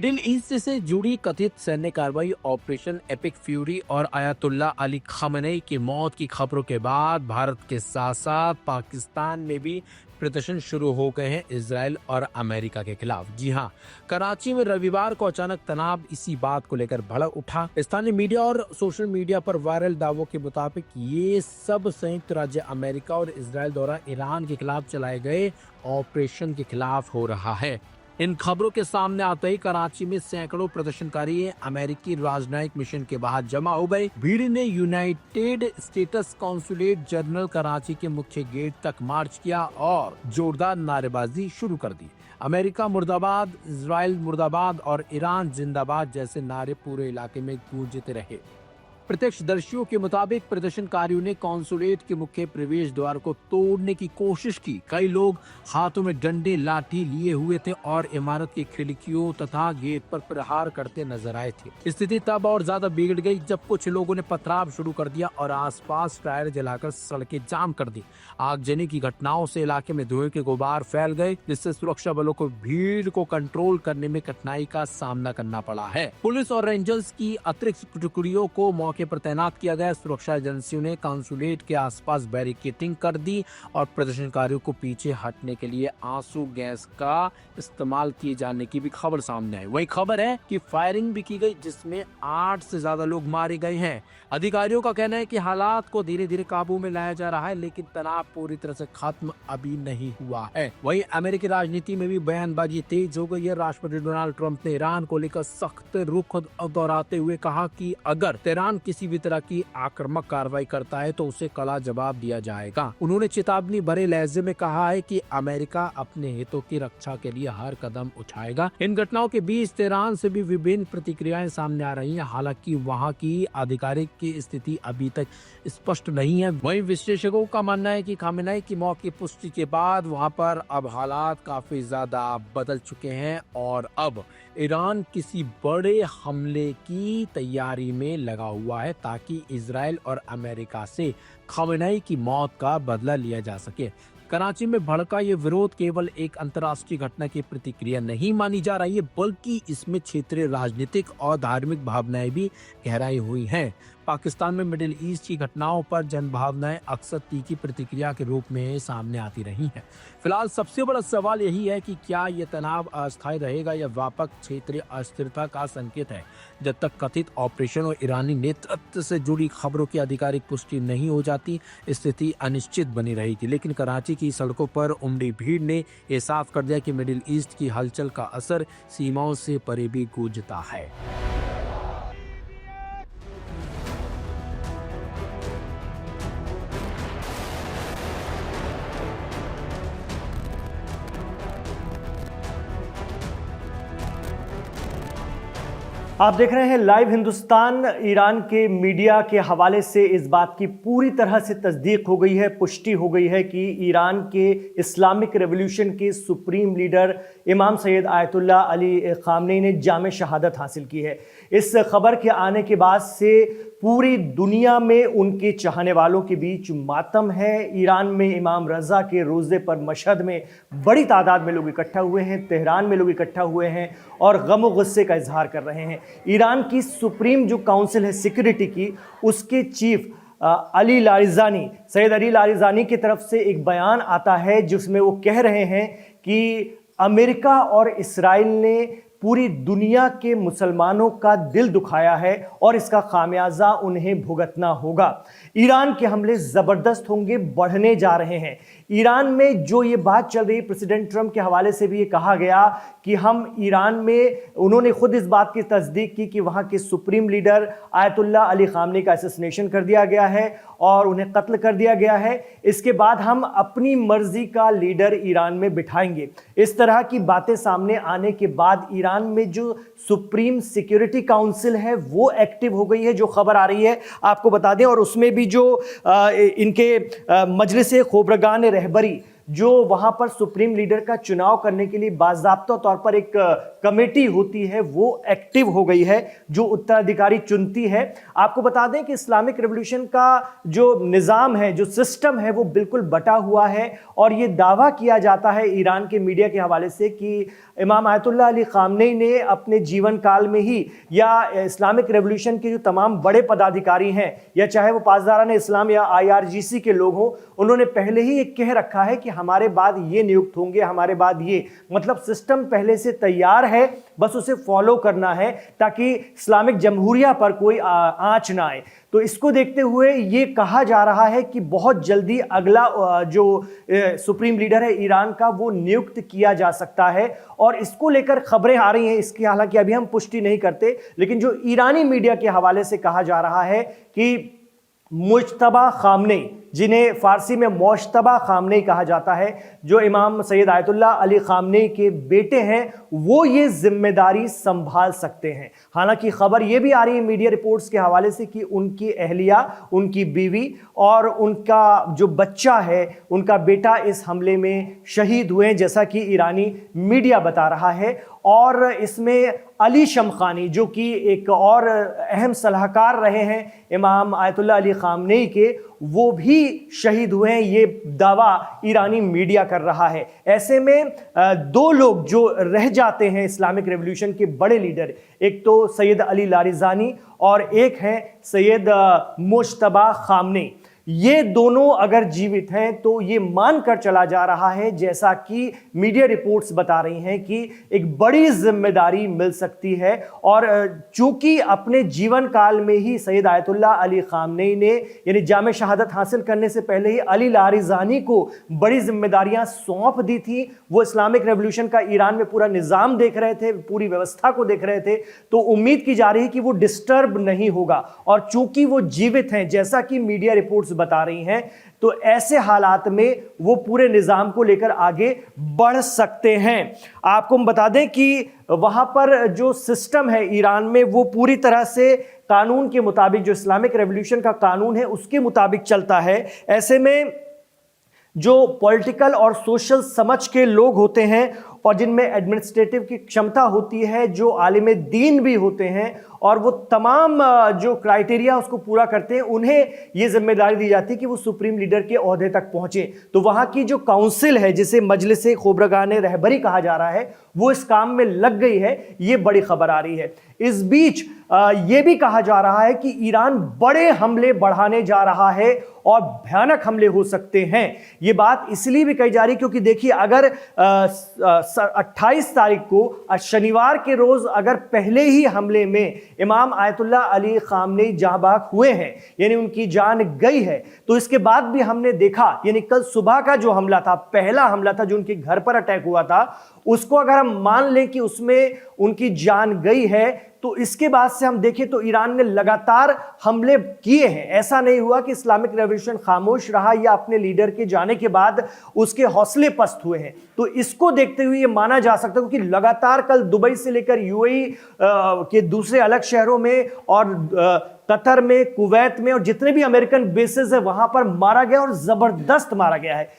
Middle east से जुड़ी कथित सैन्य कार्रवाई ऑपरेशन एपिक फ्यूरी और आयतुल्ला अली खामेनेई की मौत की खबरों के बाद भारत के साथ साथ पाकिस्तान में भी प्रदर्शन शुरू हो गए हैं इजराइल और अमेरिका के खिलाफ। जी हां, कराची में रविवार को अचानक तनाव इसी बात को लेकर भड़क उठा। स्थानीय मीडिया और सोशल मीडिया पर वायरल दावों के मुताबिक ये सब संयुक्त राज्य अमेरिका और इजराइल द्वारा ईरान के खिलाफ चलाए गए ऑपरेशन के खिलाफ हो रहा है। इन खबरों के सामने आते ही कराची में सैकड़ों प्रदर्शनकारी अमेरिकी राजनयिक मिशन के बाहर जमा हो गए। भीड़ ने United states consulate general Karachi के मुख्य गेट तक मार्च किया और जोरदार नारेबाजी शुरू कर दी। अमेरिका मुर्दाबाद, इजराइल मुर्दाबाद और ईरान जिंदाबाद जैसे नारे पूरे इलाके में गूंजते रहे। प्रत्यक्षदर्शियों के मुताबिक प्रदर्शनकारियों ने कॉन्सुलेट के मुख्य प्रवेश द्वार को तोड़ने की कोशिश की। कई लोग हाथों में डंडे लाठी लिए हुए थे और इमारत की खिड़कियों तथा गेट पर प्रहार करते नजर आए थे। स्थिति तब और ज्यादा बिगड़ गई जब कुछ लोगों ने पथराव शुरू कर दिया और आसपास टायर जलाकर सड़कें जाम कर दी। आगजनी की घटनाओं से इलाके में धुएं के गुबार फैल गए, जिससे सुरक्षा बलों को भीड़ को कंट्रोल करने में कठिनाई का सामना करना पड़ा है। पुलिस और रेंजर्स की अतिरिक्त टुकड़ियों को मौके पर तैनात किया गया। सुरक्षा एजेंसियों ने कॉन्सुलेट के आसपास बैरिकेडिंग कर दी और प्रदर्शनकारियों को पीछे हटने के लिए आंसू गैस का इस्तेमाल किए जाने की भी खबर सामने आई। वही खबर है कि फायरिंग भी की गई, जिसमें 8 से ज्यादा लोग मारे गए हैं। अधिकारियों का कहना है कि हालात को धीरे धीरे काबू में लाया जा रहा है, लेकिन तनाव पूरी तरह से खत्म अभी नहीं हुआ है। वही अमेरिकी राजनीति में भी बयानबाजी तेज हो गई है। राष्ट्रपति डोनाल्ड ट्रंप ने ईरान को लेकर सख्त रुख दोहराते हुए कहा कि अगर तेहरान किसी भी तरह की आक्रामक कार्रवाई करता है तो उसे कड़ा जवाब दिया जाएगा। उन्होंने चेतावनी भरे लहजे में कहा है कि अमेरिका अपने हितों की रक्षा के लिए हर कदम उठाएगा। इन घटनाओं के बीच तेहरान से भी विभिन्न प्रतिक्रियाएं सामने आ रही हैं। हालांकि वहां की आधिकारिक की स्थिति अभी तक स्पष्ट नहीं है। वहीं विशेषज्ञों का मानना है कि खामेनेई की मौत की पुष्टि के बाद वहां पर अब हालात काफी ज्यादा बदल चुके हैं और अब ईरान किसी बड़े हमले की तैयारी में लगा हुआ है ताकि इजराइल और अमेरिका से खामेनेई की मौत का बदला लिया जा सके। कराची में भड़का ये विरोध केवल एक अंतर्राष्ट्रीय घटना की प्रतिक्रिया नहीं मानी जा रही है, बल्कि इसमें क्षेत्रीय राजनीतिक और धार्मिक भावनाएं भी गहराई हुई हैं। पाकिस्तान में मिडिल ईस्ट की घटनाओं पर जन भावनाएं अक्सर तीखी प्रतिक्रिया के रूप में सामने आती रही हैं। फिलहाल सबसे बड़ा सवाल यही है कि क्या यह तनाव अस्थायी रहेगा या व्यापक क्षेत्रीय अस्थिरता का संकेत है। जब तक कथित ऑपरेशन और ईरानी नेतृत्व से जुड़ी खबरों की आधिकारिक पुष्टि नहीं हो जाती, स्थिति अनिश्चित बनी रहेगी। लेकिन कराची की सड़कों पर उमड़ी भीड़ ने यह साफ कर दिया कि मिडिल ईस्ट की हलचल का असर सीमाओं से परे भी गूंजता है। आप देख रहे हैं लाइव हिंदुस्तान। ईरान के मीडिया के हवाले से इस बात की पूरी तरह से तस्दीक हो गई है, पुष्टि हो गई है कि ईरान के इस्लामिक रेवोल्यूशन के सुप्रीम लीडर इमाम सैयद आयतुल्ला अली खामेनेई ने जामे शहादत हासिल की है। इस खबर के आने के बाद से पूरी दुनिया में उनके चाहने वालों के बीच मातम है। ईरान में इमाम रज़ा के रोज़े पर मशहद में बड़ी तादाद में लोग इकट्ठा हुए हैं, तेहरान में लोग इकट्ठा हुए हैं और गम और गुस्से का इजहार कर रहे हैं। ईरान की सुप्रीम जो काउंसिल है सिक्योरिटी की, उसके chief Ali Larijani, Syed Ali Larijani की तरफ से एक बयान आता है जिसमें वो कह रहे हैं कि अमेरिका और इस्राइल ने पूरी दुनिया के मुसलमानों का दिल दुखाया है और इसका खामियाजा उन्हें भुगतना होगा। ईरान के हमले ज़बरदस्त होंगे, बढ़ने जा रहे हैं। ईरान में जो ये बात चल रही है, प्रेसिडेंट ट्रंप के हवाले से भी ये कहा गया कि हम ईरान में, उन्होंने खुद इस बात की तस्दीक की कि वहाँ के supreme leader ayatollah Ali Khamenei का असैसिनेशन कर दिया गया है और उन्हें कत्ल कर दिया गया है। इसके बाद हम अपनी मर्जी का लीडर ईरान में बिठाएंगे। इस तरह की बातें सामने आने के बाद ईरान में जो सुप्रीम सिक्योरिटी काउंसिल है वो एक्टिव हो गई है, जो खबर आ रही है आपको बता दें। और उसमें भी जो इनके मजलिस खोबरगान रहबरी जो वहां पर सुप्रीम लीडर का चुनाव करने के लिए बाज़ाब्ता तौर पर एक कमेटी होती है वो एक्टिव हो गई है, जो उत्तराधिकारी चुनती है। आपको बता दें कि इस्लामिक रेवोल्यूशन का जो निज़ाम है, जो सिस्टम है, वो बिल्कुल बटा हुआ है और ये दावा किया जाता है ईरान के मीडिया के हवाले से कि इमाम आयतुल्लाह अली खामनेई ने अपने जीवन काल में ही, या इस्लामिक रेवोल्यूशन के जो तमाम बड़े पदाधिकारी हैं, या चाहे वो पासदारान इस्लाम या IRGC के लोग हों, उन्होंने पहले ही एक कह रखा है कि हमारे बाद ये नियुक्त होंगे, हमारे बाद ये, मतलब सिस्टम पहले से तैयार है, बस उसे फॉलो करना है ताकि इस्लामिक जमहूरिया पर कोई आंच ना आए। तो इसको देखते हुए ये कहा जा रहा है कि बहुत जल्दी अगला जो सुप्रीम लीडर है ईरान का, वो नियुक्त किया जा सकता है। और इसको लेकर खबरें आ रही हैं, इसकी हालांकि अभी हम पुष्टि नहीं करते, लेकिन जो ईरानी मीडिया के हवाले से कहा जा रहा है कि मुज्तबा खामनेई, जिन्हें फारसी में मोश्तबा खामनेई कहा जाता है, जो इमाम सैयद आयतुल्लाह अली खामनेई के बेटे हैं, वो ये जिम्मेदारी संभाल सकते हैं। हालांकि खबर ये भी आ रही है मीडिया रिपोर्ट्स के हवाले से कि उनकी अहलिया, उनकी बीवी और उनका जो बच्चा है, उनका बेटा इस हमले में शहीद हुए हैं, जैसा कि ईरानी मीडिया बता रहा है। और इसमें अली शमखानी, जो कि एक और अहम सलाहकार रहे हैं इमाम आयतुल्लाह अली खामनेई के, वो भी शहीद हुए हैं, ये दावा ईरानी मीडिया कर रहा है। ऐसे में दो लोग जो रह जाते हैं इस्लामिक रेवोल्यूशन के बड़े लीडर, एक तो सैयद अली लारिजानी और एक है सैयद मुज्तबा खामनेई। ये दोनों अगर जीवित हैं तो ये मानकर चला जा रहा है, जैसा कि मीडिया रिपोर्ट्स बता रही हैं, कि एक बड़ी जिम्मेदारी मिल सकती है। और चूंकि अपने जीवन काल में ही सैयद आयतुल्लाह अली खामनेई ने, यानी जामे शहादत हासिल करने से पहले ही, अली लारिजानी को बड़ी जिम्मेदारियां सौंप दी थी। वो इस्लामिक रेवोल्यूशन का ईरान में पूरा निज़ाम देख रहे थे, पूरी व्यवस्था को देख रहे थे, तो उम्मीद की जा रही है कि वो डिस्टर्ब नहीं होगा। और चूंकि वो जीवित हैं, जैसा कि मीडिया रिपोर्ट्स बता रही हैं, तो ऐसे हालात में वो पूरे निजाम को लेकर आगे बढ़ सकते हैं। आपको हम बता दें कि वहां पर जो सिस्टम है ईरान में, वो पूरी तरह से कानून के मुताबिक, जो इस्लामिक रेवोल्यूशन का कानून है उसके मुताबिक चलता है। ऐसे में जो पॉलिटिकल और सोशल समझ के लोग होते हैं और जिनमें एडमिनिस्ट्रेटिव की क्षमता होती है, जो आलिम दीन भी होते हैं और वो तमाम जो क्राइटेरिया उसको पूरा करते हैं, उन्हें ये जिम्मेदारी दी जाती है कि वो सुप्रीम लीडर के ओहदे तक पहुंचे। तो वहां की जो काउंसिल है, जिसे मजलिस खोबरगान रहबरी कहा जा रहा है, वो इस काम में लग गई है। ये बड़ी खबर आ रही है। इस बीच ये भी कहा जा रहा है कि ईरान बड़े हमले बढ़ाने जा रहा है और भयानक हमले हो सकते हैं। ये बात इसलिए भी कही जा रही क्योंकि देखिए, अगर 28 तारीख को शनिवार के रोज अगर पहले ही हमले में इमाम आयतुल्लाह अली खामनेई जांबाग हुए हैं, यानी उनकी जान गई है, तो इसके बाद भी हमने देखा, यानी कल सुबह का जो हमला था, पहला हमला था जो उनके घर पर अटैक हुआ था, उसको अगर हम मान लें कि उसमें उनकी जान गई है, तो इसके बाद से हम देखें तो ईरान ने लगातार हमले किए हैं। ऐसा नहीं हुआ कि इस्लामिक रेवोल्यूशन खामोश रहा या अपने लीडर के जाने के बाद उसके हौसले पस्त हुए हैं। तो इसको देखते हुए ये माना जा सकता है, क्योंकि लगातार कल दुबई से लेकर UAE के दूसरे अलग शहरों में और कतर में, कुवैत में और जितने भी अमेरिकन बेसेस है वहां पर मारा गया और जबरदस्त मारा गया है।